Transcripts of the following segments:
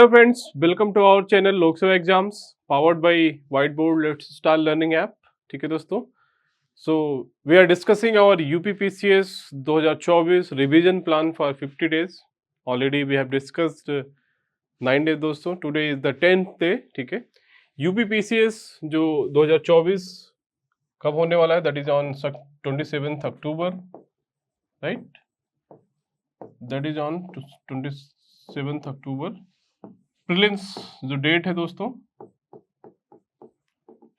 Hello friends, welcome to our channel लोक सेवा exams powered by Whiteboard Let's Start Learning app. ठीक है दोस्तों, so we are discussing our UPPCS 2024 revision plan for 50 days. Already we have discussed 9 days दोस्तों, today is the 10th day। ठीक है, UPPCS जो 2024 कब होने वाला है, that is on 27th October, right? That is on 27th October। Prelims जो date है दोस्तों,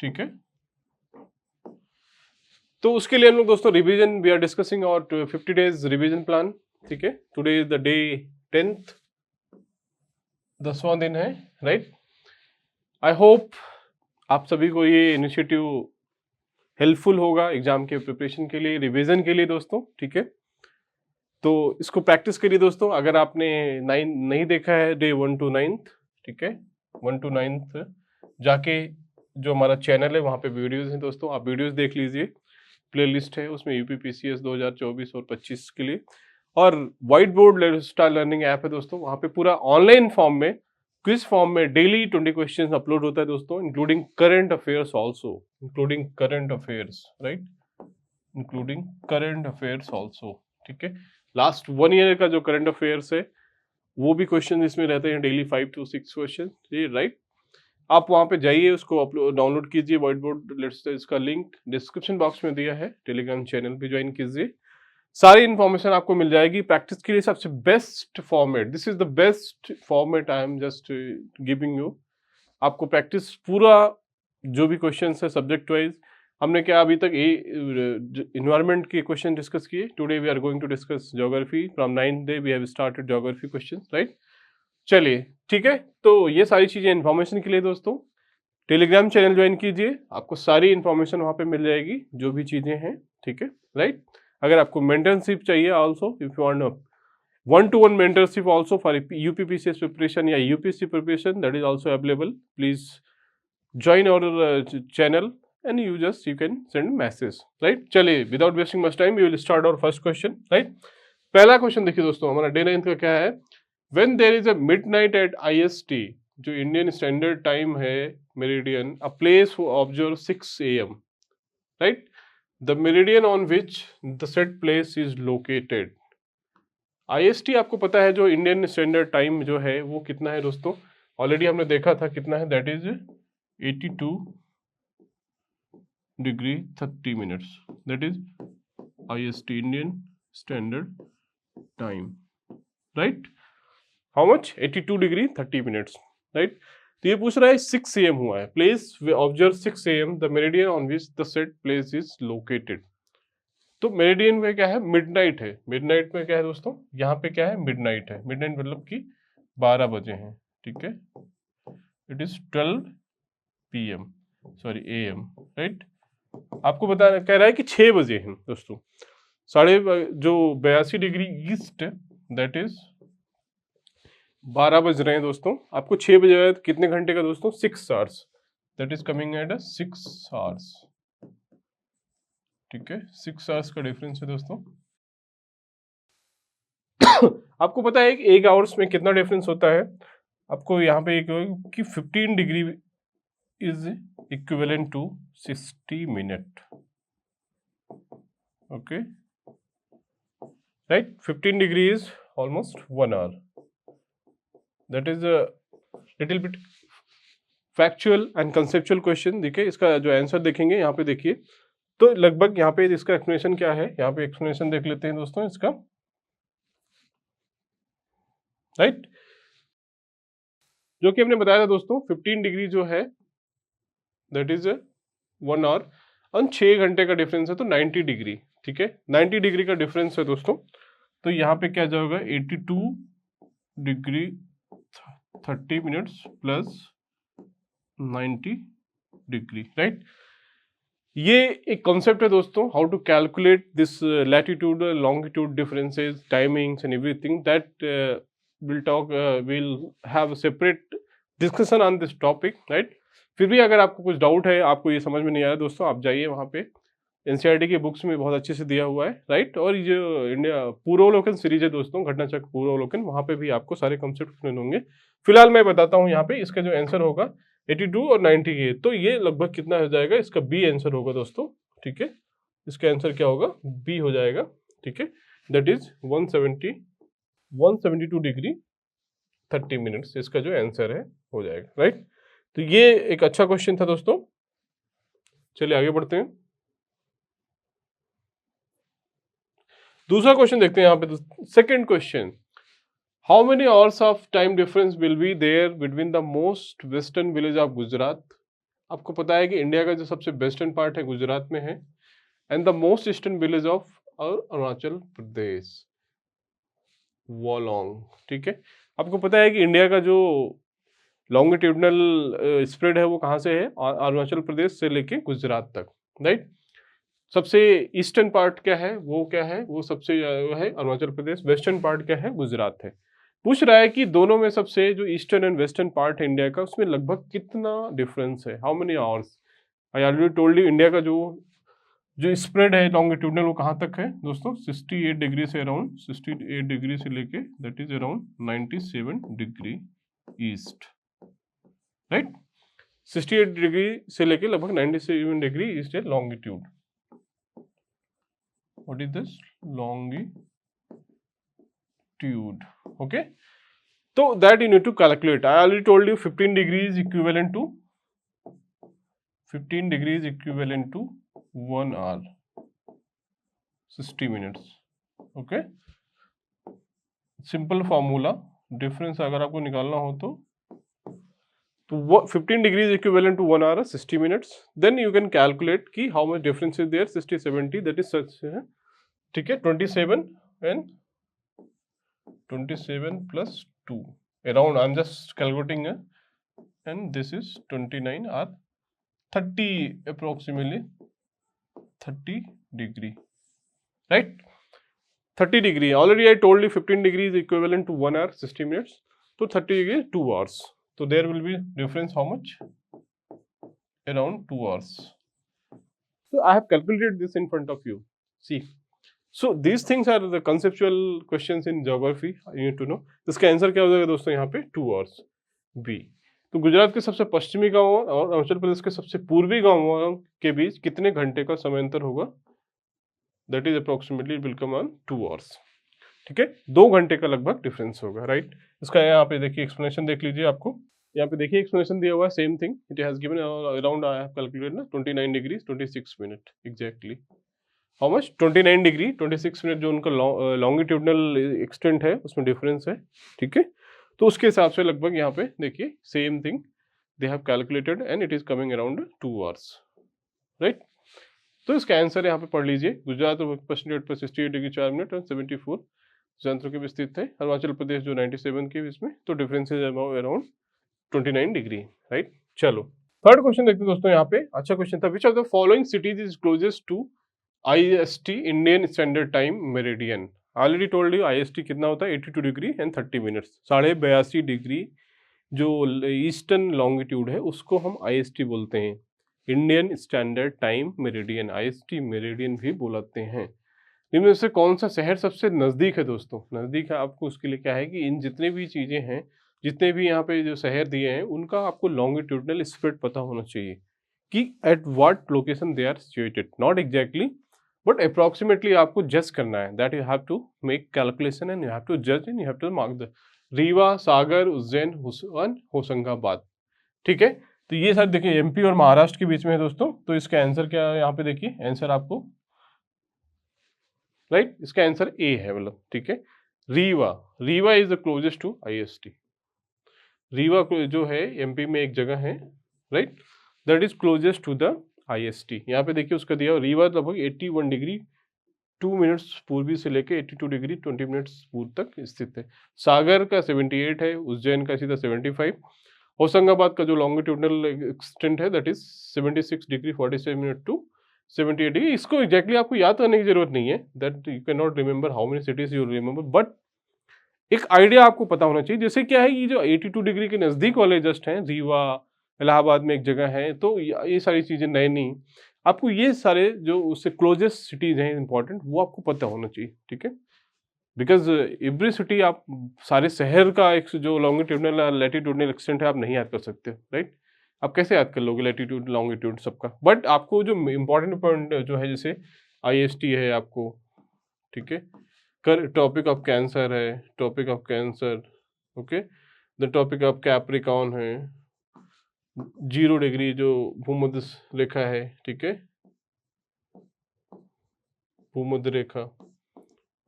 ठीक है, तो उसके लिए हम लोग दोस्तों रिवीजन वी आर डिस्कसिंग और 50 डेज रिवीजन प्लान। ठीक है, today is the day 10th, 10वां दिन है, राइट। आई होप आप सभी को ये इनिशिएटिव हेल्पफुल होगा एग्जाम के प्रिपरेशन के लिए, रिवीजन के लिए दोस्तों। ठीक है, तो इसको प्रैक्टिस करिए दोस्तों। अगर आपने 9 नहीं देखा है, डे 1 to 9th, ठीक है, 1 to 9th जाके जो हमारा चैनल है वहाँ पे वीडियोस हैं दोस्तों, आप वीडियोस देख लीजिए। प्लेलिस्ट है उसमें यूपीपीसीएस 2024 और 25 के लिए, और white board star learning app है दोस्तों, वहाँ पे पूरा ऑनलाइन फॉर्म में, क्विज फॉर्म में डेली 20 क्वेश्चंस अपलोड होता है दोस्तों, including current affairs also, including current affairs, right, including current affairs also. ठीक है, लास्ट 1 ईयर का जो करंट अफेयर्स है वो भी क्वेश्चन इसमें रहते हैं, डेली 5 to 6 क्वेश्चन, राइट। आप वहां पे जाइए, उसको अपलोड डाउनलोड कीजिए, व्हाइट बोर्ड लेट्स, इसका लिंक डिस्क्रिप्शन बॉक्स में दिया है, टेलीग्राम चैनल पे ज्वाइन कीजिए, सारी इन्फॉर्मेशन आपको मिल जाएगी। प्रैक्टिस के लिए सबसे best format, this is the best format I am just giving you. आपको प्रैक्टिस पूरा जो भी क्वेश्चन है सब्जेक्ट वाइज, हमने क्या अभी तक इन्वायरमेंट के क्वेश्चन डिस्कस किए। Today we are going to discuss geography, from 9th day we have started geography questions, right. चलिए ठीक है, तो ये सारी चीजें इन्फॉर्मेशन के लिए दोस्तों, टेलीग्राम चैनल ज्वाइन कीजिए, आपको सारी इन्फॉर्मेशन वहाँ पे मिल जाएगी जो भी चीजें हैं। ठीक है, राइट। अगर आपको मेंटरशिप चाहिए also, if you want 1-to-1 mentorship also for UPPCS preparation या UPSC preparation, that is also available. Please join our channel and you can send message, right। चलिए without wasting much time we will start our first question, right. पहला question देखिए दोस्तों, हमारा day 9 का क्या है। When there is a midnight at IST, जो Indian standard time है, meridian, a place who observe 6 AM, right, the meridian on which the set place is located. IST आपको पता है जो इंडियन स्टैंडर्ड टाइम जो है वो कितना है दोस्तों, ऑलरेडी हमने देखा था कितना है, that is 82 degree 30 minutes, that is IST, Indian Standard Time, right। how much 82 degree 30 minutes, right। तो ये पूछ रहा है 6 AM हुआ है, place observe 6 AM the meridian on which the set place is located. तो मेरिडियन में क्या है, मिडनाइट है। मिडनाइट में क्या है दोस्तों, यहाँ पे क्या है, मिडनाइट है। मिडनाइट मतलब कि 12 बजे हैं, ठीक है, it is 12 PM, sorry AM, right. आपको बता कह रहा है कि 6 बजे हैं दोस्तों, जो 82 डिग्री ईस्ट, दैट इज 12 बज रहे हैं दोस्तों। आपको 6 बजे कितने घंटे का दोस्तों, 6 hours, that is coming at 6 hours, ठीक है, 6 आवर्स का डिफरेंस है दोस्तों। आपको पता है कि 1 आवर्स में कितना डिफरेंस होता है, आपको यहाँ पे कि 15 degree is equivalent to 60 minute, okay, right, 15 degree is almost 1 hour, that is a little bit factual and conceptual question। देखिए इसका जो आंसर देखेंगे यहाँ पे, देखिए तो लगभग यहाँ पे इसका एक्सप्लेनेशन क्या है, यहाँ पे एक्सप्लेनेशन देख लेते हैं दोस्तों इसका, राइट। जो कि हमने बताया था दोस्तों, 15 डिग्री जो है दैट इज 1 आवर, और 6 घंटे का डिफरेंस है तो 90 डिग्री, ठीक है, 90 डिग्री का डिफरेंस है दोस्तों। तो यहाँ पे क्या जाएगा, 82 degree 30 minutes plus 90 degree, right. ये एक कॉन्सेप्ट है दोस्तों, how to calculate this latitude longitude differences, timings and everything, that will have separate discussion on this topic, right. फिर भी अगर आपको कुछ डाउट है, आपको ये समझ में नहीं आया दोस्तों, आप जाइए वहाँ पे एनसीईआरटी की बुक्स में बहुत अच्छे से दिया हुआ है, राइट। और ये जो इंडिया पूर्वावलोकन सीरीज है दोस्तों, घटनाचक्र पूर्वावलोकन, वहाँ पे भी आपको सारे कॉन्सेप्ट एक्सप्लेन होंगे। फिलहाल मैं बताता हूँ यहाँ पे इसका जो आंसर होगा 82 और 90 के, तो ये लगभग कितना हो जाएगा, इसका बी आंसर होगा दोस्तों, ठीक है। इसका आंसर क्या होगा, बी हो जाएगा, ठीक है। दैट इज 172 डिग्री 30 मिनट्स इसका जो आंसर है हो जाएगा, राइट। तो ये एक अच्छा क्वेश्चन था दोस्तों। चलिए आगे बढ़ते हैं। दूसरा क्वेश्चन देखते हैं यहाँ पे। Second question, how many hours of time difference will be there between the most western village of Gujarat. आपको पता है कि इंडिया का जो सबसे वेस्टर्न पार्ट है गुजरात में है, and the most eastern village of Arunachal Pradesh, Walong, ठीक है। आपको पता है कि इंडिया का जो लॉन्गिट्यूडनल स्प्रेड है वो कहाँ से है, अरुणाचल प्रदेश से लेके गुजरात तक, राइट। सबसे ईस्टर्न पार्ट क्या है, वो सबसे है अरुणाचल प्रदेश, वेस्टर्न पार्ट क्या है, गुजरात है। पूछ रहा है कि दोनों में सबसे जो ईस्टर्न एंड वेस्टर्न पार्ट है इंडिया का, उसमें लगभग कितना डिफरेंस है, how many hours. I already told you India का जो स्प्रेड है लॉन्गिट्यूडनल वो कहाँ तक है दोस्तों, 68 डिग्री से अराउंड 68 डिग्री से लेके that is around 97 degree east, right. 68 degree से लेके लगभग 97 डिग्री ईस्ट है longitude. What is this? Longitude. Okay. So that you need to calculate. I already told you 15 degrees equivalent to 1 hour, 60 minutes. Okay. Simple formula. Difference अगर आपको निकालना हो तो 15 degrees equivalent to 1 hour 60 minutes. Then you can calculate कि how much difference is there, 60 70, that is such, ठीक है, 27 and 27 plus 2 around, I'm just calculating, and this is 29 or 30, approximately 30 degree, right. 30 degree, already I told you 15 degrees equivalent to 1 hour 60 minutes, so 30 degree 2 hours, so there will be difference how much, around 2 hours. So I have calculated this in front of you, see. So these things are the conceptual questions in geography you need to know. इसका answer क्या हो जाएगा दोस्तों यहाँ पे 2 hours, B. तो गुजरात के सबसे पश्चिमी गांव और अरुणाचल प्रदेश के सबसे पूर्वी गांवों के बीच कितने घंटे का समय अंतर होगा, that is approximately will come on 2 hours, ठीक है। 2 घंटे का लगभग डिफरेंस होगा, राइट। इसका यहाँ पे देखिए एक्सप्लेनेशन देख लीजिए, आपको यहाँ पे देखिए एक्सप्लेनेशन दिया हुआ है, same thing it has given around, I have calculated ना 29 degree 26 minute exactly, how much 29 degree 26 minute जो उनका लॉन्गिट्यूडनल एक्सटेंट है उसमें डिफरेंस है, ठीक है। तो उसके हिसाब से लगभग यहाँ पे देखिए same thing they have calculated and it is coming around 2 hours, right. तो इसका आंसर यहाँ पे पढ़ लीजिए, गुजरात और पश्चिमी पर 68 डिग्री 4 मिनट और 74 जंत्रों के भी स्थित है, अरुणाचल प्रदेश जो 97 के इसमें, तो difference is around 29 degree, right. चलो थर्ड क्वेश्चन देखते हैं दोस्तों यहाँ पे, अच्छा क्वेश्चन था। Which of the following cities is closest to IST Indian standard time meridian. Already told you IST कितना होता है, 82 डिग्री एंड 30 मिनट्स, 82.5 डिग्री जो ईस्टर्न लॉन्गिट्यूड है उसको हम IST बोलते हैं, Indian standard time meridian, IST meridian भी बोलते हैं। इनमें से कौन सा शहर सबसे नज़दीक है दोस्तों, नज़दीक है आपको, उसके लिए क्या है कि इन जितने भी चीज़ें हैं, जितने भी यहाँ पे जो शहर दिए हैं उनका आपको लॉन्गिट्यूडनल स्प्रेड पता होना चाहिए कि at what location they are situated, not exactly but approximately आपको जज करना है, that you have to make calculation and you have to जज and you have to mark the Rewa, Sagar, Ujjain, Hoshangabad, ठीक है। तो ये सर देखिए MP और महाराष्ट्र के बीच में है दोस्तों, तो इसका आंसर क्या है यहाँ पे देखिए, आंसर आपको राइट, इसका आंसर ए है, मतलब ठीक है। Rewa is the closest to IST, Rewa जो है MP में एक जगह है, right, that is closest to the IST। यहाँ पे देखिए उसका दिया रीवा लगभग 81 डिग्री 2 मिनट्स पूर्वी से लेके 82 डिग्री 20 मिनट्स पूर्व तक स्थित है। सागर का 78 है, उज्जैन का सीधा 75, होशंगाबाद का जो लॉन्गिट्यूडनल एक्सटेंट है that is 76 degree 47 minute to 78 degree. इसको एग्जैक्टली आपको याद करने की जरूरत नहीं है, that you can not remember how many cities you remember, but एक आइडिया आपको पता होना चाहिए। जैसे क्या है, ये जो 82 डिग्री के नज़दीक वाले जस्ट हैं, रीवा, इलाहाबाद में एक जगह है, तो ये सारी चीज़ें नए नहीं। आपको ये सारे जो उससे क्लोजेस्ट सिटीज हैं इंपॉर्टेंट, वो आपको पता होना चाहिए, ठीक है। बिकॉज एवरी सिटी आप सारे शहर का एक जो लॉन्गिट्यूडनल लैटिट्यूडनल एक्सटेंट है आप नहीं याद कर सकते, राइट। आप कैसे याद कर लोगे लैटिट्यूड लॉन्गिट्यूड सबका, बट आपको जो इम्पोर्टेंट पॉइंट जो है, जैसे IST है आपको, ठीक है, कर टॉपिक ऑफ कैंसर है, topic of cancer, okay, the topic of Capricorn है, 0 डिग्री जो भूमध्य रेखा है, ठीक है, भूमध्य रेखा,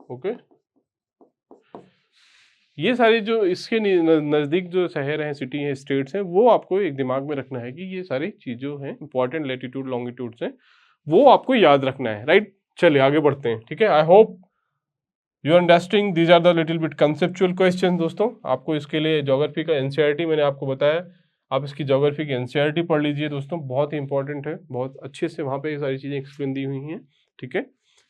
ओके। ये सारे जो इसके नज़दीक जो शहर हैं, सिटी हैं, स्टेट्स हैं, वो आपको एक दिमाग में रखना है कि ये सारी चीज़ें हैं इंपॉर्टेंट लैटिट्यूड लॉन्गिट्यूड्स हैं, वो आपको याद रखना है, राइट। चलिए आगे बढ़ते हैं, ठीक है। I hope you understanding these are the little bit conceptual question. दोस्तों आपको इसके लिए ज्योग्राफी का NCERT मैंने आपको बताया, आप इसकी ज्योग्राफी की NCERT पढ़ लीजिए दोस्तों, बहुत ही इंपॉर्टेंट है, बहुत अच्छे से वहाँ पे ये सारी चीज़ें एक्सप्लेन दी हुई हैं, ठीक है,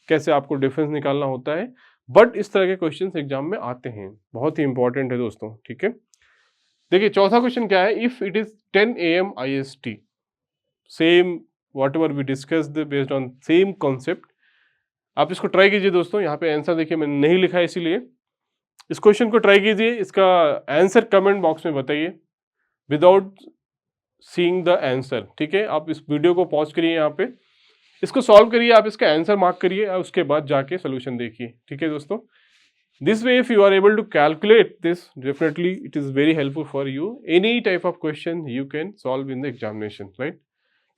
कैसे आपको डिफरेंस निकालना होता है। बट इस तरह के क्वेश्चंस एग्जाम में आते हैं, बहुत ही इंपॉर्टेंट है दोस्तों, ठीक है। देखिए चौथा क्वेश्चन क्या है, if it is 10 AM IST, same whatever we discussed based on same concept. आप इसको ट्राई कीजिए दोस्तों, यहाँ पे आंसर देखिए मैंने नहीं लिखा है, इसीलिए इस क्वेश्चन को ट्राई कीजिए, इसका आंसर कमेंट बॉक्स में बताइए विदाउट सीइंग द आंसर, ठीक है। आप इस वीडियो को पॉज करिए, यहाँ पे इसको सॉल्व करिए, आप इसका आंसर मार्क करिए और उसके बाद जाके सोल्यूशन देखिए, ठीक है दोस्तों। This way if you are able to calculate this, definitely it is very helpful for you, any type of question you can solve in the examination, right.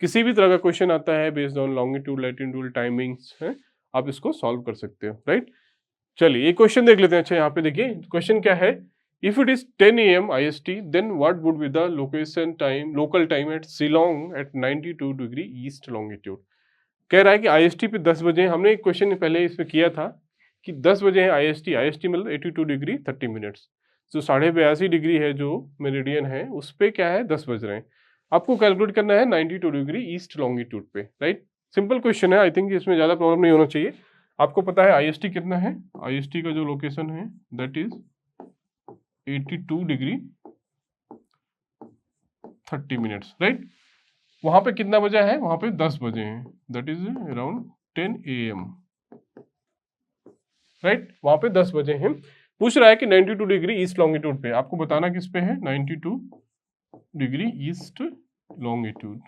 किसी भी तरह का क्वेश्चन आता है based on longitude latitude timings है, आप इसको solve कर सकते हो, राइट। चलिए एक क्वेश्चन देख लेते हैं। अच्छा यहाँ पे देखिए क्वेश्चन क्या है, if it is 10 AM IST then what would be the location time local time at Shillong at 92 degree east longitude. कह रहा है कि IST पे 10 बजे, हमने एक क्वेश्चन पहले इसमें किया था कि 10 बजे है IST मतलब 82 डिग्री 30 मिनट्स, जो 82.5 डिग्री है जो मेरिडियन है, उस पे क्या है 10 बज रहे हैं। आपको कैलकुलेट करना है 92 डिग्री ईस्ट लॉन्गिट्यूड पे, राइट। सिंपल क्वेश्चन है, आई थिंक इसमें ज़्यादा प्रॉब्लम नहीं होना चाहिए। आपको पता है IST कितना है, IST का जो लोकेशन है that is 82 degree 30 minutes, right. वहां पे कितना बजा है, वहां पे 10 बजे हैं, that is around 10 AM, right. वहां पे 10 बजे हैं। पूछ रहा है कि 92 डिग्री ईस्ट लॉन्गिट्यूड पे, आपको बताना किस पे है, 92 डिग्री ईस्ट लॉन्गिट्यूड,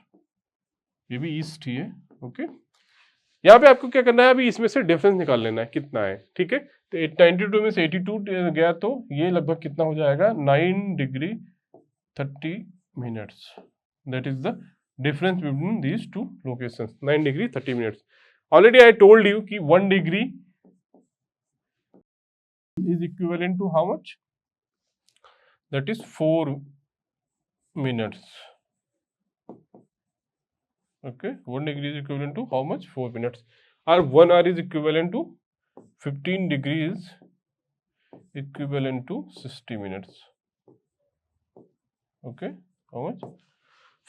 ये भी ईस्ट ही है, ओके। यहाँ पे आपको क्या करना है, अभी इसमें से डिफरेंस निकाल लेना है कितना है, ठीक है। तो 92 में से 82 गया तो ये लगभग कितना हो जाएगा, 9 degree 30 minutes, that is the difference between these two locations, 9 degree 30 minutes. Already I told you कि 1 degree is equivalent to how much, that is 4 minutes, okay. 1 degree is equivalent to how much, 4 minutes, or 1 hour is equivalent to 15 degrees equivalent to 60 minutes, okay. How much,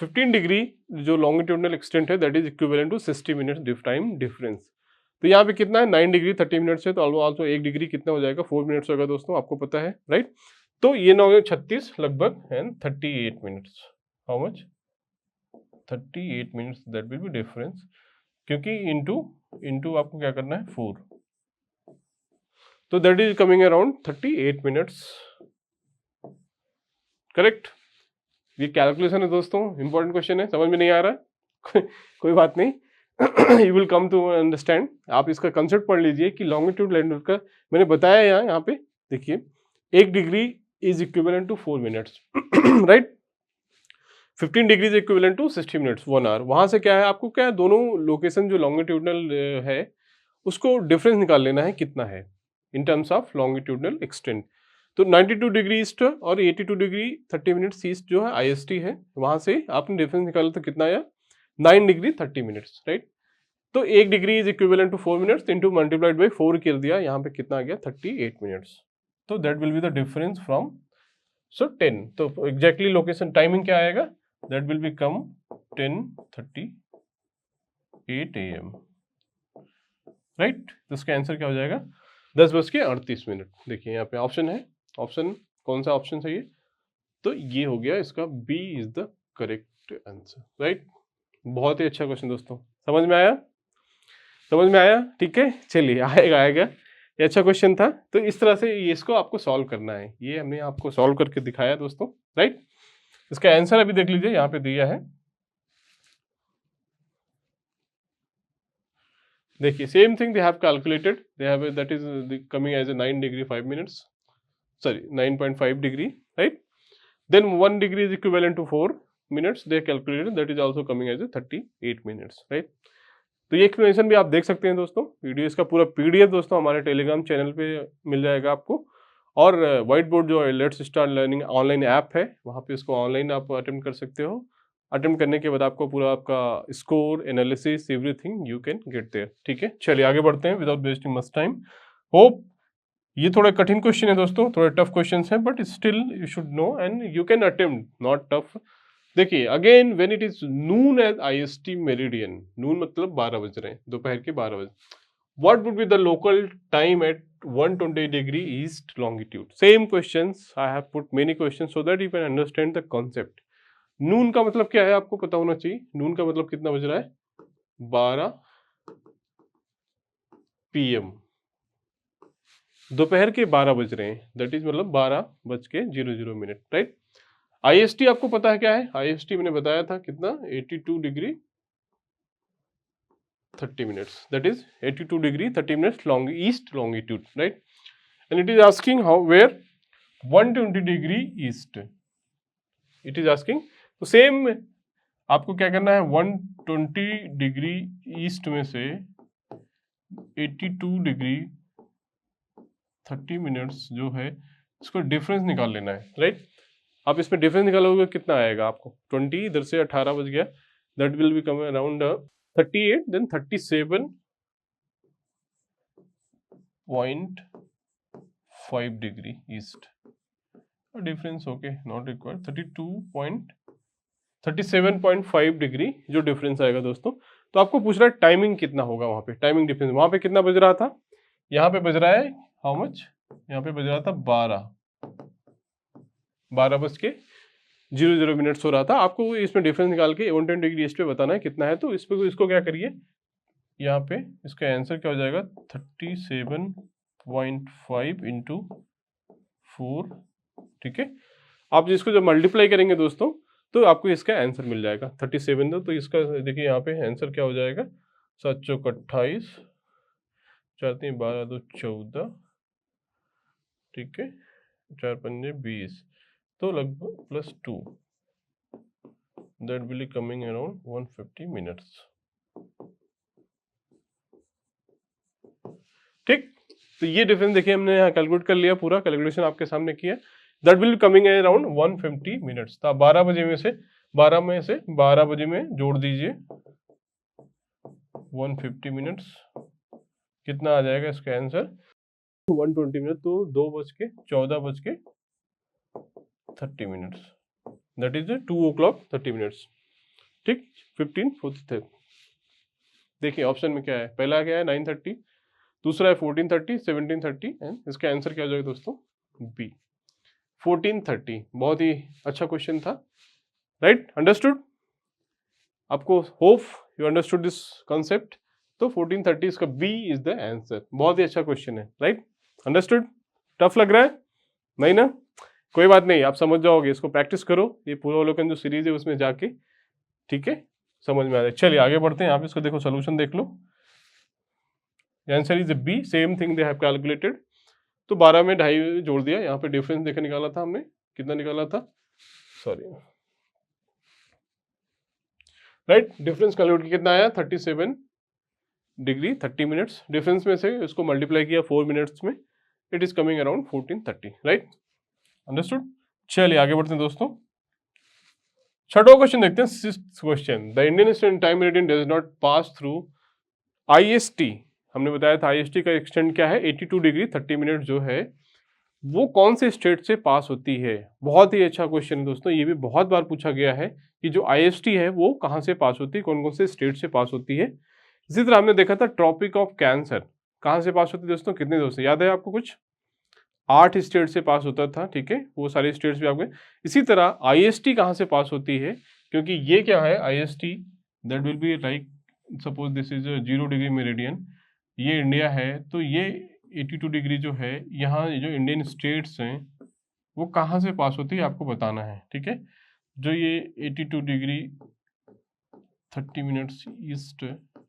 15 degree जो longitudinal extent है that is equivalent to 60 minutes time difference. तो यहाँ पे कितना है, 9 degree 30 minutes है, तो also 1 degree कितना हो जाएगा, 4 मिनट्स होगा दोस्तों, आपको पता है, राइट। तो ये 9 36 लगभग and 38 minutes, how much, 38 minutes, that will B difference, क्योंकि इनटू आपको क्या करना है 4, तो that is coming around 38 minutes, correct. ये कैलकुलेशन है दोस्तों, इंपॉर्टेंट क्वेश्चन है, समझ में नहीं आ रहा कोई बात नहीं, you will come to understand. आप इसका कंसेप्ट पढ़ लीजिए कि लॉन्गिट्यूड लैटिट्यूड का मैंने बताया यहाँ पे देखिए 1 degree is equivalent to 4 minutes, right. 15 degree is equivalent to 60 minutes, 1 hour. वहां से क्या है, आपको क्या है, दोनों लोकेशन जो लॉन्गिट्यूडनल है उसको डिफरेंस निकाल लेना है कितना है in terms of longitudinal extent. तो 92 डिग्री ईस्ट और 82 डिग्री 30 मिनट्स ईस्ट जो है IST है, वहां से आपने डिफरेंस निकाला तो कितना आया, 9 डिग्री 30 मिनट्स, राइट। तो 1 degree is equivalent to 4 minutes into multiplied by 4 कर दिया, यहाँ पे कितना आ गया 38 मिनट्स। तो that will be the difference from 10, तो एग्जैक्टली लोकेशन टाइमिंग क्या आएगा, that will become 10:38 AM, right. तो इसका आंसर क्या हो जाएगा, 10:38। देखिए यहाँ पे ऑप्शन है, ऑप्शन कौन सा ऑप्शन है ये, तो ये हो गया इसका, B is the correct answer, right. बहुत ही अच्छा क्वेश्चन दोस्तों, समझ में आया? समझ में आया? ठीक है, चलिए आएगा। ये अच्छा क्वेश्चन था। तो इस तरह से ये इसको आपको सॉल्व करना है। ये हमने आपको सॉल्व करके दिखाया दोस्तों, राइट? इसका आंसर अभी देख लीजिए, यहाँ पे दिया है। देखिए, same thing they have calculated, they have that is coming as a 9 degree 5 minutes, sorry 9.5 degree, right? Then 1 degree is equivalent to 4 minutes. They calculated that is also coming as a 38 minutes, right? तो ये explanation भी आप देख सकते हैं दोस्तों। Video इसका पूरा पीडीएफ दोस्तों हमारे टेलीग्राम चैनल पे मिल जाएगा आपको। और व्हाइट बोर्ड जो let's start learning online app है, वहाँ पे इसको ऑनलाइन आप अटेम्प्ट कर सकते हो। अटेम्प्ट करने के बाद आपको पूरा आपका score, analysis, everything you can get there. ठीक है, चलिए आगे बढ़ते हैं without wasting much time. Hope ये थोड़ा कठिन क्वेश्चन है दोस्तों, थोड़े टफ क्वेश्चन है, but still you should know and you can attempt, not tough. देखिए, again when it is noon as IST meridian, noon मतलब 12 बज रहे हैं, दोपहर के 12 बजे, what would be the local time at 120 degree east longitude? Same questions, I have put many questions so that you can understand the concept. Noon का मतलब क्या है आपको पता होना चाहिए। नून का मतलब कितना बज रहा है? 12 PM, दोपहर के 12 बज रहे हैं, दैट इज मतलब 12:00, राइट? आईएसटी आपको पता है क्या है? आईएसटी मैंने बताया था कितना, 82 degree 30 minutes, that is 82 degree 30 minutes long east longitude, right? And it is asking how where 120 degree east, it is asking. तो सेम आपको क्या करना है, 120 डिग्री ईस्ट में से 82 डिग्री 30 मिनट्स जो है, इसको डिफरेंस निकाल लेना है, राइट? आप इसमें डिफरेंस निकालोगे कितना आएगा आपको? 20, इधर से 18 बज गया, that will be come around 38, then 37.5 degree east difference. Okay, not required. 37.5 degree जो डिफरेंस आएगा दोस्तों। तो आपको पूछ रहा है टाइमिंग कितना होगा वहां पे, टाइमिंग डिफरेंस। वहां पे कितना बज रहा था? यहाँ पे बज रहा है हाउ मच? यहाँ पे बज रहा था 12:00 मिनट्स हो रहा था। आपको इसमें डिफरेंस निकाल के 110 डिग्री ईस्ट पे बताना है कितना है। तो इस पे इसको क्या करिए, यहाँ पे इसका आंसर क्या हो जाएगा, 37.5 इंटू 4, ठीक है? आप जिसको जब मल्टीप्लाई करेंगे दोस्तों, तो आपको इसका आंसर मिल जाएगा 37 दो। तो इसका देखिए यहाँ पे आंसर क्या हो जाएगा, 7 चौक 28, 4 3 12 2 14, ठीक है, 4 पंजे 20, तो लगभग +2, that will be coming around 150 minutes. ठीक, तो ये डिफरेंस देखिए हमने यहाँ कैलकुलेट कर लिया, पूरा कैलकुलेशन आपके सामने किया, that will be coming around 150 minutes. तो 12 बजे में से 12 बजे में जोड़ दीजिए 150 मिनट्स, कितना आ जाएगा इसका आंसर? 120 मिनट, तो 14:30 मिनट्स, दैट इज 2:30 मिनट्स, ठीक, 15:43। देखिए ऑप्शन में क्या है, पहला क्या है 9:30, दूसरा है 14:30, 17:30, एंड इसका आंसर क्या हो जाएगा दोस्तों? बी, 14:30। बहुत ही अच्छा क्वेश्चन था, राइट? अंडरस्टूड? आपको hope you understood this concept. तो 14:30 इसका बी इज द आंसर। बहुत ही अच्छा क्वेश्चन है, राइट? अंडरस्टूड? टफ लग रहा है? नहीं ना? कोई बात नहीं, आप समझ जाओगे, इसको प्रैक्टिस करो, ये पूरा अवलोकन जो सीरीज है उसमें जाके, ठीक है, समझ में आ जाए। चलिए आगे बढ़ते हैं। आप इसको देखो, सोल्यूशन देख लो। Answer is B, same thing they have calculated. तो 12 में 2.5 जोड़ दिया, यहाँ पे डिफरेंस देखा निकाला था हमने, कितना निकाला था, सॉरी, राइट? डिफरेंस कैलकुलेट कितना आया, 37 डिग्री 30 मिनट्स। डिफरेंस में से इसको मल्टीप्लाई किया 4 मिनट्स में, it is coming around 14:30, right? Understood? चलिए आगे बढ़ते हैं दोस्तों। छठवां क्वेश्चन देखते हैं, 6th question. The Indian standard time meridian does not pass through IST. हमने बताया था आईएसटी का एक्सटेंड क्या है, 82 डिग्री 30 मिनट जो है वो कौन से स्टेट से पास होती है? बहुत ही अच्छा क्वेश्चन है दोस्तों, ये भी बहुत बार पूछा गया है कि जो आईएसटी है वो कहाँ से पास होती है, कौन कौन से स्टेट से पास होती है। इसी तरह हमने देखा था ट्रॉपिक ऑफ कैंसर कहाँ से पास होती है दोस्तों, कितने दोस्तों याद है आपको? कुछ 8 स्टेट से पास होता था, ठीक है, वो सारे स्टेट्स भी आपके। इसी तरह आईएसटी कहाँ से पास होती है, क्योंकि ये क्या है IST, that will be like suppose this is 0 degree meridian, ये इंडिया है, तो ये 82 डिग्री जो है, यहाँ जो इंडियन स्टेट्स हैं वो कहाँ से पास होती है आपको बताना है, ठीक है। जो ये 82 डिग्री 30 मिनट्स ईस्ट,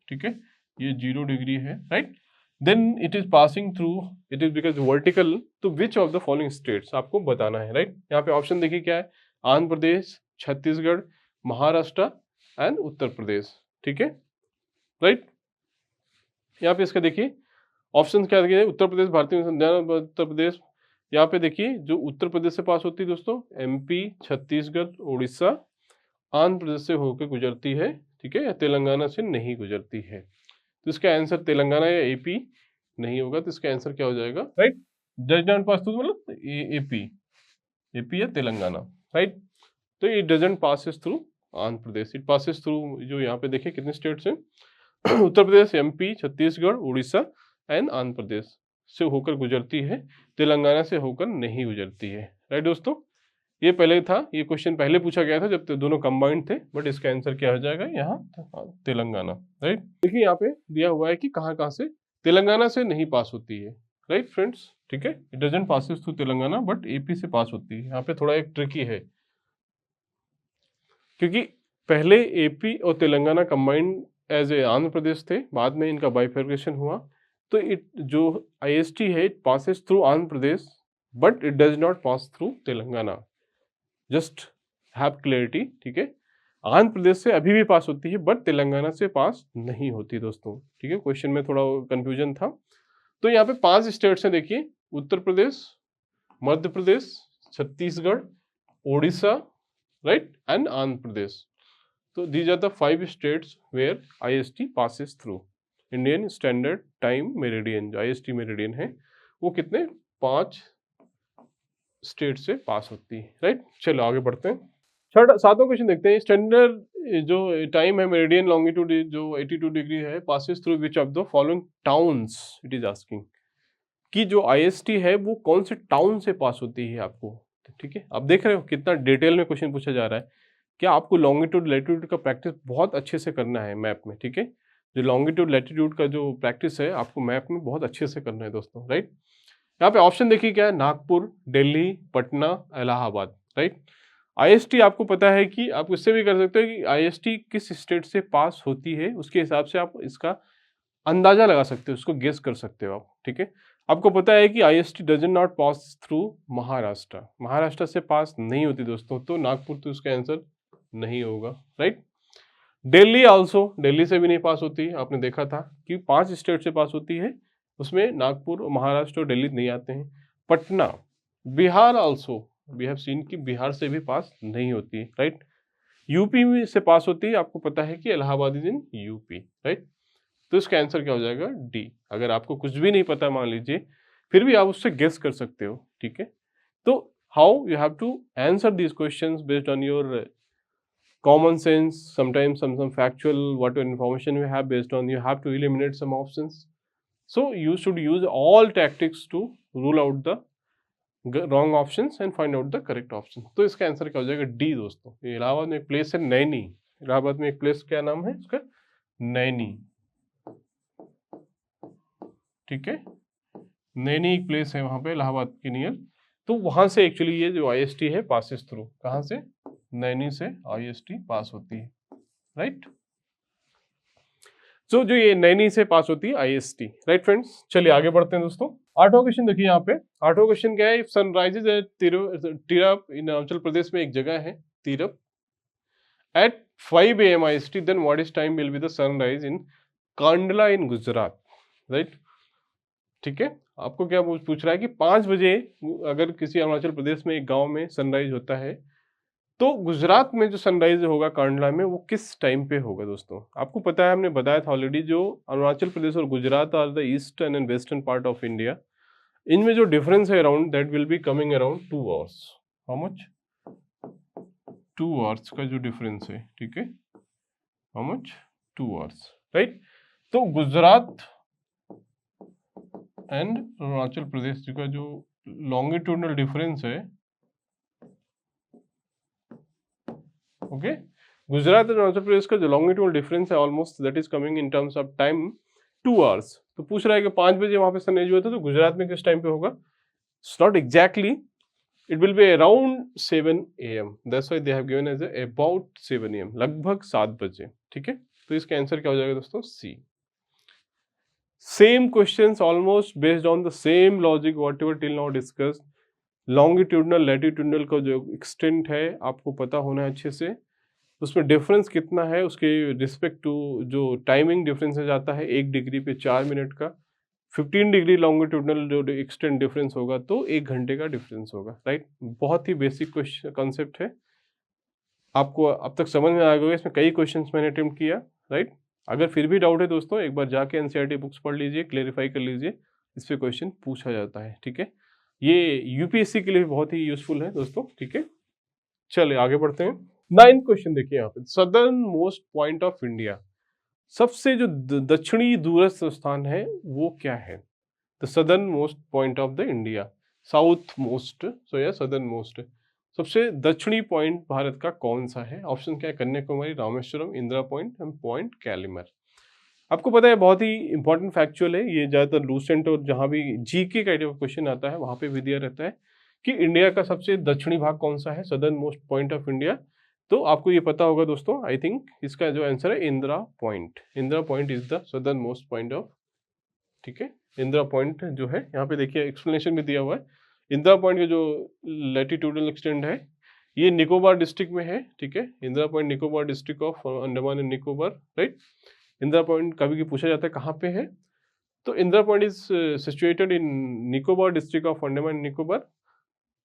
ठीक है, ये 0 डिग्री है, right. Then it is passing through, it is because vertical, तो which of the following states आपको बताना है, राइट। यहाँ पे ऑप्शन देखिए क्या है, आंध्र प्रदेश, छत्तीसगढ़, महाराष्ट्र एंड उत्तर प्रदेश, ठीक है, राइट। यहाँ पे इसका देखिए ऑप्शन क्या देखिए, उत्तर प्रदेश, भारतीय संविधान उत्तर प्रदेश, यहाँ पे देखिए जो उत्तर प्रदेश से पास होती है दोस्तों, एमपी, छत्तीसगढ़, उड़ीसा, आंध्र प्रदेश से होकर गुजरती है, ठीक है, या तेलंगाना से नहीं गुजरती है। तो इसका आंसर तेलंगाना या एपी नहीं होगा, तो इसका आंसर क्या हो जाएगा, right. Does not pass through मतलब एपी या तेलंगाना, राइट। तो it doesn't passes through Andhra Pradesh, it passes through, जो यहाँ पे देखिए कितने स्टेट्स हैं, उत्तर प्रदेश, एमपी, छत्तीसगढ़, उड़ीसा एंड आंध्र प्रदेश से होकर गुजरती है, तेलंगाना से होकर नहीं गुजरती है, राइट दोस्तों। ये पहले था, ये क्वेश्चन पहले पूछा गया था जब दोनों कंबाइंड थे, बट इसका आंसर क्या हो जाएगा यहाँ तेलंगाना, राइट। देखिए यहाँ पे दिया हुआ है कि कहाँ कहाँ से तेलंगाना से नहीं पास होती है, राइट फ्रेंड्स, ठीक है, it doesn't passes through Telangana but AP से पास होती है। यहाँ पे थोड़ा एक ट्रिकी है, क्योंकि पहले एपी और Telangana combined as a Andhra Pradesh थे, बाद में इनका बाइफर्केशन हुआ, तो इट जो आईएसटी है it passes through Andhra Pradesh but it does not pass through Telangana, just have clarity, ठीक है। आंध्र प्रदेश से अभी भी पास होती है बट तेलंगाना से पास नहीं होती दोस्तों, ठीक है, क्वेश्चन में थोड़ा कंफ्यूजन था। तो यहाँ पे 5 स्टेट्स हैं देखिए, उत्तर प्रदेश, मध्य प्रदेश, छत्तीसगढ़, ओडिशा, राइट, एंड आंध्र प्रदेश। तो these are the 5 states where IST passes through Indian standard time meridian, जो IST मेरिडियन है वो कितने 5 स्टेट से पास होती है, राइट। चलो आगे बढ़ते हैं, सातवां क्वेश्चन देखते हैं। स्टैंडर्ड जो टाइम है मेरिडियन लॉन्गिट्यूड जो 82 डिग्री है, passes through which of the following towns, it is asking कि जो IST है वो कौन से टाउन से पास होती है आपको, ठीक है। अब देख रहे हो कितना डिटेल में क्वेश्चन पूछा जा रहा है, क्या आपको लॉन्गिट्यूड लैटिट्यूड का प्रैक्टिस बहुत अच्छे से करना है मैप में, ठीक है। जो लॉन्गिट्यूड लैटिट्यूड का जो प्रैक्टिस है आपको मैप में बहुत अच्छे से करना है दोस्तों, राइट। यहाँ पे ऑप्शन देखिए क्या है, नागपुर, दिल्ली, पटना, इलाहाबाद, राइट। IST आपको पता है कि आप इससे भी कर सकते हो कि IST किस स्टेट से पास होती है, उसके हिसाब से आप इसका अंदाजा लगा सकते हो, उसको गेस कर सकते हो आप, ठीक है। आपको पता है कि IST does not pass through Maharashtra, Maharashtra से पास नहीं होती दोस्तों, तो नागपुर तो इसका आंसर नहीं होगा, राइट। दिल्ली आल्सो, दिल्ली से भी नहीं पास होती, आपने देखा था कि 5 स्टेट से पास होती है, उसमें नागपुर, महाराष्ट्र और दिल्ली नहीं आते हैं। Patna, Bihar also, we have seen कि बिहार से भी पास नहीं होती, राइट। यूपी से पास होती है, आपको पता है कि Allahabad is in UP, right. तो इसका आंसर क्या हो जाएगा, डी। अगर आपको कुछ भी नहीं पता मान लीजिए, फिर भी आप उससे गेस कर सकते हो, ठीक है। तो how you have to answer these questions based on your common sense, sometimes some factual whatever information you have, based on you have to eliminate some options, so you should use all tactics to rule out the wrong options and find out the correct option। तो इसका answer क्या हो जाएगा, D दोस्तों। ये इलाहाबाद में एक place है नैनी, इलाहाबाद में एक प्लेस क्या नाम है इसका, नैनी, ठीक है, नैनी एक प्लेस है वहां पे इलाहाबाद के नियर, तो वहां से एक्चुअली ये जो IST है पासिस थ्रू, कहां से, नैनी से IST पास होती है, राइट। सो जो ये नैनी से पास होती है IST, राइट फ्रेंड्स। चलिए आगे बढ़ते हैं दोस्तों। 8वां क्वेश्चन देखिए यहाँ पे, 8वां क्वेश्चन क्या है, if sunrises at Tirap in Arunachal Pradesh में एक जगह है Tirap at 5 AM IST, then what is time will be the sunrise in Kandla in Gujarat, right, ठीक है। आपको क्या पूछ रहा है कि 5 बजे अगर किसी अरुणाचल प्रदेश में एक गांव में सनराइज होता है, तो गुजरात में जो सनराइज होगा कांडला में वो किस टाइम पे होगा दोस्तों। आपको पता है, हमने बताया था ऑलरेडी, जो अरुणाचल प्रदेश और Gujarat are the eastern and western part of India, इनमें जो डिफरेंस है around that will be coming around 2 hours. How much, 2 hours का जो डिफरेंस है, ठीक है, हाउ मच, 2 आवर्स, राइट। तो गुजरात एंड अरुणाचल प्रदेश का जो लॉन्गिट्यूडनल डिफरेंस है, ओके, गुजरात और अरुणाचल प्रदेश का जो लॉन्गिट्यूडल डिफरेंस है almost that is coming in terms of time 2 hours. तो पूछ रहा है कि 5 बजे वहां पे सन एज हुआ था, तो गुजरात में किस टाइम पे होगा? It's not exactly, it will be around 7 AM, that's why they have given as about 7 AM, लगभग 7 बजे। ठीक है, तो इसका आंसर क्या हो जाएगा दोस्तों? C. Same questions almost based on the same logic whatever till now discussed. Longitudinal latitudinal का जो एक्सटेंट है आपको पता होना है अच्छे से, उसमें डिफरेंस कितना है उसके रिस्पेक्ट टू जो टाइमिंग डिफरेंस जाता है 1 डिग्री पे 4 मिनट का, 15 डिग्री लॉन्गिट्यूडनल जो एक्सटेंट डिफरेंस होगा तो 1 घंटे का डिफरेंस होगा, राइट। बहुत ही बेसिक क्वेश्चन कॉन्सेप्ट है, आपको अब तक समझ में आ गया। इसमें कई क्वेश्चंस मैंने अटेम्प्ट किया, राइट। अगर फिर भी डाउट है दोस्तों, एक बार जाके एनसीईआरटी बुक्स पढ़ लीजिए, क्लेरिफाई कर लीजिए, इस पे क्वेश्चन पूछा जाता है। ठीक है, ये यूपीएससी के लिए भी बहुत ही यूजफुल है दोस्तों। ठीक है, चलिए आगे बढ़ते हैं। 9 क्वेश्चन देखिए यहाँ पे, southern most point of India, सबसे जो दक्षिणी दूरस्थ स्थान है वो क्या है? The southern most point of the India, south most, so या सदर्न मोस्ट, सबसे दक्षिणी पॉइंट भारत का कौन सा है? ऑप्शन क्या है? Kanyakumari, Rameswaram, Indira point and point Calimere. आपको पता है बहुत ही इंपॉर्टेंट फैक्चुअल है ये, ज्यादातर लूसेंट और जहां भी जीके का टाइप ऑफ क्वेश्चन आता है वहां पे भी दिया रहता है कि इंडिया का सबसे दक्षिणी भाग कौन सा है, southern most point of India. तो आपको ये पता होगा दोस्तों, आई थिंक इसका जो आंसर है Indira point. Indira point is the southern most point of, ठीक है। इंदिरा पॉइंट जो है यहाँ पे देखिए एक्सप्लेनेशन भी दिया हुआ है। इंदिरा पॉइंट का जो लैटिट्यूडल एक्सटेंड है ये निकोबार डिस्ट्रिक्ट में है, ठीक है। Indira point Nicobar district of Andaman and Nicobar, right. Indira point कभी पूछा जाता है कहाँ पे है, तो Indira point is situated in Nicobar district of Andaman and Nicobar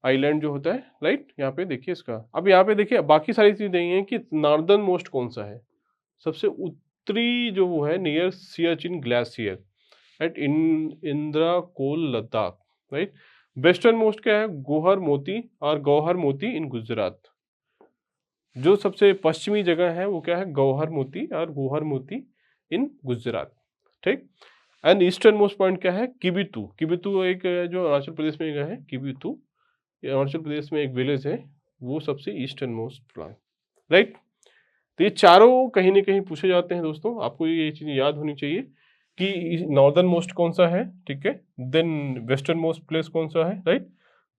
island जो होता है, राइट। यहाँ पे देखिए इसका, अब यहाँ पे देखिए बाकी सारी चीज नहीं है कि नॉर्दर्न मोस्ट कौन सा है, सबसे उत्तरी जो वो है नियर सियाचिन ग्लेशियर, राइट, इन इंदिरा कोल लद्दाख, राइट। वेस्टर्न मोस्ट क्या है? गोहर मोती और गौहर मोती इन गुजरात। जो सबसे पश्चिमी जगह है वो क्या है? गौहर मोती और गोहर मोती इन गुजरात, ठीक। एंड ईस्टर्न मोस्ट पॉइंट क्या है? किबितू। किबितू एक जो अरुणाचल प्रदेश में है, किबितू अरुणाचल प्रदेश में एक विलेज है, वो सबसे ईस्टर्न मोस्ट प्लान, राइट। तो ये चारों कहीं ना कहीं पूछे जाते हैं दोस्तों, आपको ये चीज याद होनी चाहिए कि नॉर्दर्न मोस्ट कौन सा है, ठीक है, देन वेस्टर्न मोस्ट प्लेस कौन सा है, राइट,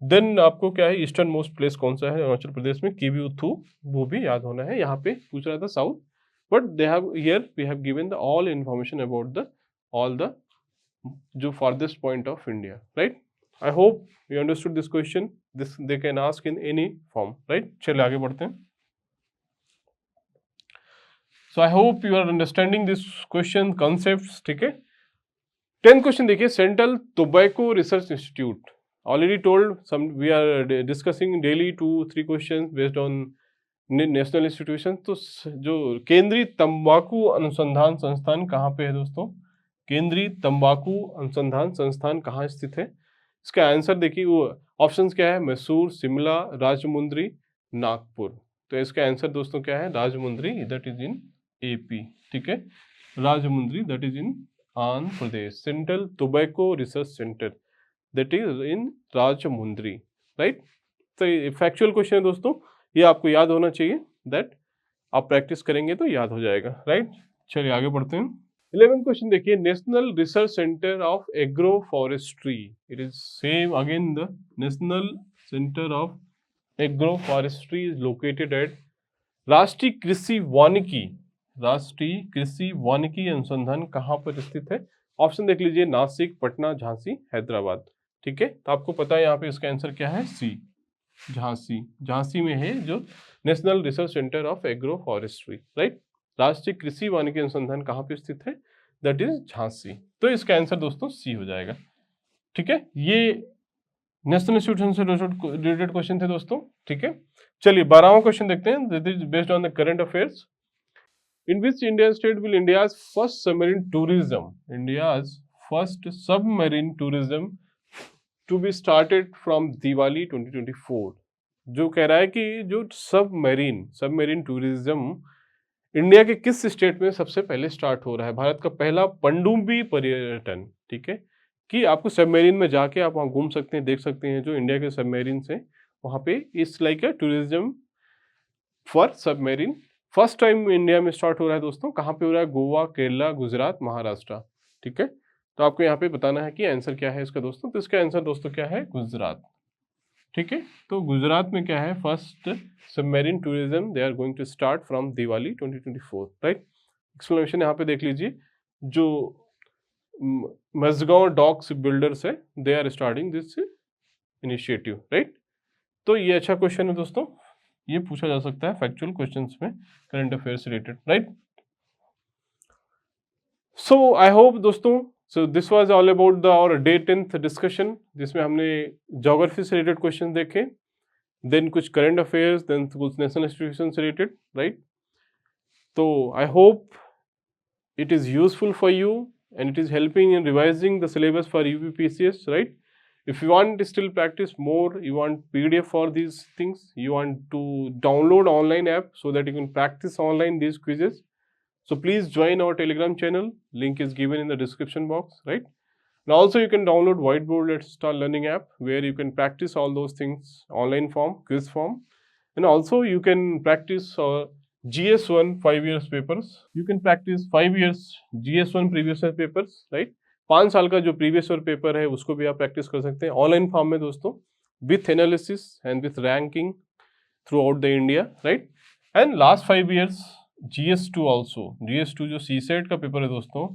देन आपको क्या है ईस्टर्न मोस्ट प्लेस कौन सा है अरुणाचल प्रदेश में, किबिथू, वो भी याद होना है। यहाँ पे पूछ रहा था south, but they have here we have given the all information about the all the जो farthest point of India, right? I hope you understood this question. This they can ask in any form, right? चलिए आगे बढ़ते हैं। So I hope you are understanding this question concepts, ठीक है। 10 question देखिए, central tobacco research institute, already told some we are discussing daily 2-3 question based on national institution. तो जो केंद्रीय तंबाकू अनुसंधान संस्थान कहाँ पे है दोस्तों? केंद्रीय तंबाकू अनुसंधान संस्थान कहाँ स्थित है? इसका आंसर देखिए, वो ऑप्शंस क्या है? मैसूर, शिमला, राजमुंद्री, नागपुर। तो इसका आंसर दोस्तों क्या है? Rajahmundry, that is in AP, ठीक है। Rajahmundry that is in Andhra Pradesh. Central tobacco research centre that is in Rajahmundry, right. तो फैक्चुअल क्वेश्चन है दोस्तों, ये आपको याद होना चाहिए, दैट आप प्रैक्टिस करेंगे तो याद हो जाएगा, राइट। चलिए आगे बढ़ते हैं। 11 क्वेश्चन देखिए, national research centre of agro forestry, it is same again the national centre of agro forestry is located at राष्ट्रीय कृषि वानिकी, राष्ट्रीय कृषि वानिकी अनुसंधान कहाँ पर स्थित है? ऑप्शन देख लीजिए, नासिक, पटना, झांसी, हैदराबाद, ठीक है। तो आपको पता है यहाँ पे इसका आंसर क्या है? सी, झांसी। झांसी में है जो national research centre of agro forestry, right. राष्ट्रीय कृषि वानिकी अनुसंधान कहाँ पे स्थित है? That is Jhansi. तो इसका आंसर दोस्तों सी हो जाएगा, ठीक है। ये नेशनल इंस्टीट्यूशन से रिलेटेड क्वेश्चन थे दोस्तों, ठीक है। चलिए 12वां क्वेश्चन देखते हैं, that is based on the current affairs. In which Indian state will India's first submarine tourism, India's first submarine tourism to be started from Diwali 2024? जो कह रहा है कि जो सबमरीन टूरिज्म इंडिया के किस स्टेट में सबसे पहले स्टार्ट हो रहा है? भारत का पहला पनडुब्बी पर्यटन, ठीक है, कि आपको सबमरीन में जाके आप वहाँ घूम सकते हैं, देख सकते हैं जो इंडिया के सबमरीन से, वहाँ पे it's like a tourism for submarine first time India में स्टार्ट हो रहा है दोस्तों। कहाँ पे हो रहा है? गोवा, केरला, गुजरात, महाराष्ट्र। ठीक है, तो आपको यहाँ पे बताना है कि आंसर क्या है इसका दोस्तों। तो इसका आंसर दोस्तों क्या है? गुजरात। ठीक है, तो गुजरात में क्या है? First submarine tourism they are going to start from Diwali 2024, right. Explanation यहाँ पे देख लीजिए। जो मजगांव डॉक्स बिल्डर्स है, they are starting this initiative, right. तो ये अच्छा क्वेश्चन है दोस्तों, ये पूछा जा सकता है फैक्चुअल क्वेश्चंस में current affairs related, right. So I hope दोस्तों, so this was all about the और डे 10th डिस्कशन, जिसमें हमने ज्योग्राफी से रिलेटेड क्वेश्चन देखे, देन कुछ करंट अफेयर्स, देन कुछ नेशनल इंस्टीट्यूशन से रिलेटेड, राइट। तो I hope it is useful for you and it is helping in revising the syllabus for UPPCS, right? If you want to still practice more, you want PDF for these things, you want to download online app so that you can practice online these quizzes. So please join our Telegram channel. Link is given in the description box, right? And also you can download Whiteboard Let's Start Learning app where you can practice all those things online form, quiz form. And also you can practice GS1 5 years papers. You can practice 5 years GS1 previous year papers, right? 5 साल का जो previous year paper है उसको भी आप practice कर सकते हैं ऑनलाइन फॉर्म में दोस्तों, with analysis and with ranking throughout the India, right. And last 5 years GS2 also, GS2 जो CSET का पेपर है दोस्तों,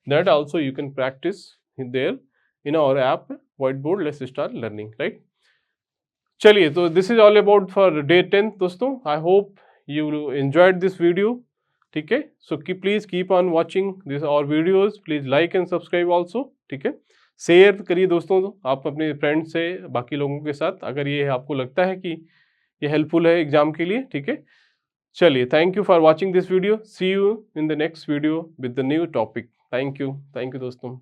that also you can practice there in our app Whiteboard Let's Start Learning, right. चलिए, तो this is all about for day 10 दोस्तों। I hope you enjoyed this video, ठीक है। so please keep on watching this our videos, please like and subscribe also, ठीक है। Share करिए दोस्तों आप अपने फ्रेंड से, बाकी लोगों के साथ, अगर ये आपको लगता है कि ये हेल्पफुल है एग्जाम के लिए, ठीक है। चलिए, thank you for watching this video, see you in the next video with the new topic. Thank you दोस्तों।